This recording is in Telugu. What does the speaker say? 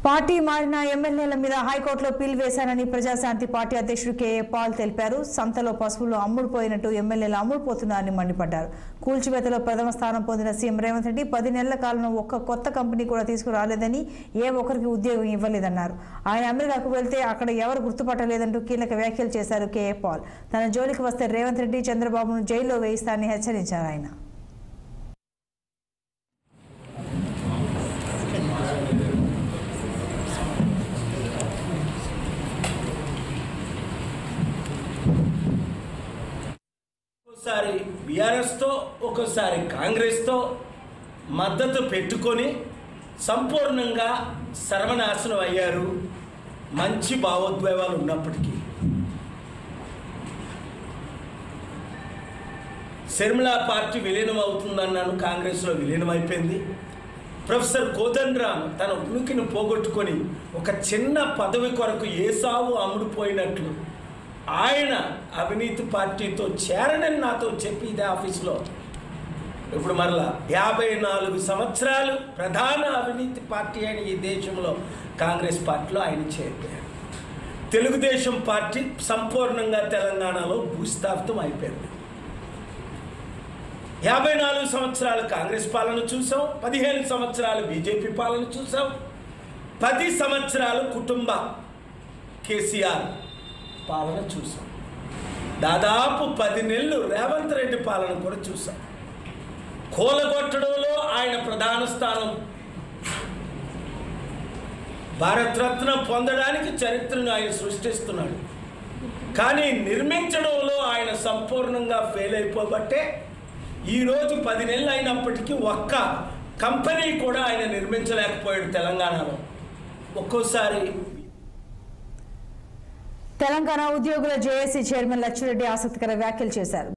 పార్టీ మారిన ఎమ్మెల్యేల మీద హైకోర్టులో పిల్ వేశానని ప్రజాశాంతి పార్టీ అధ్యక్షుడు కేఏ పాల్ తెలిపారు. సంతలో పశువులు అమ్ముడుపోయినట్టు ఎమ్మెల్యేలు అమ్ముడుపోతున్నారని మండిపడ్డారు. కూల్చివేతలో ప్రథమ స్థానం పొందిన సీఎం రేవంత్ రెడ్డి 10 నెలల కాలంలో ఒక్క కొత్త కంపెనీ కూడా తీసుకురాలేదని, ఏ ఒక్కరికి ఉద్యోగం ఇవ్వలేదన్నారు. ఆయన అమెరికాకు వెళ్తే అక్కడ ఎవరు గుర్తుపట్టలేదంటూ కీలక వ్యాఖ్యలు చేశారు కేఏ పాల్. తన జోలికి వస్తే రేవంత్ రెడ్డి, చంద్రబాబును జైల్లో వేయిస్తారని హెచ్చరించారు ఆయన. ఒకసారి బీఆర్ఎస్తో ఒక్కోసారి కాంగ్రెస్తో మద్దతు పెట్టుకొని సంపూర్ణంగా సర్వనాశనం అయ్యారు. మంచి భావోద్వేగాలు ఉన్నప్పటికీ శర్మిల పార్టీ విలీనం అవుతుందన్నాను, కాంగ్రెస్లో విలీనం అయిపోయింది. ప్రొఫెసర్ కోదండరామ్ తన ఉనికిని పోగొట్టుకొని ఒక చిన్న పదవి కొరకు ఏ సావు అమ్ముడుపోయినట్లు ఆయన అవినీతి పార్టీతో చేరనని నాతో చెప్పి ఇదే ఆఫీసులో ఇప్పుడు మరలా 54 సంవత్సరాలు ప్రధాన అవినీతి పార్టీ అయిన ఈ దేశంలో కాంగ్రెస్ పార్టీలో ఆయన చేరిపోయారు. తెలుగుదేశం పార్టీ సంపూర్ణంగా తెలంగాణలో భూస్థాపితం అయిపోయింది. 54 సంవత్సరాలు కాంగ్రెస్ పాలన చూసాం, 15 సంవత్సరాలు బీజేపీ పాలన చూసాం, 10 సంవత్సరాలు కుటుంబ కేసీఆర్ పాలన చూసాం, దాదాపు 10 నెలలు రేవంత్ రెడ్డి పాలన కూడా చూసాం. కూలగొట్టడంలో ఆయన ప్రధాన స్థానం, భారతరత్న పొందడానికి చరిత్రను ఆయన సృష్టిస్తున్నాడు. కానీ నిర్మించడంలో ఆయన సంపూర్ణంగా ఫెయిల్ అయిపోబట్టే ఈరోజు 10 నెలలు అయినప్పటికీ ఒక్క కంపెనీ కూడా ఆయన నిర్మించలేకపోయాడు తెలంగాణలో. ఒక్కోసారి తెలంగాణ ఉద్యోగుల జేఏసీ చైర్మన్ లచ్చిరెడ్డి ఆసక్తికర వ్యాఖ్యలు చేశారు.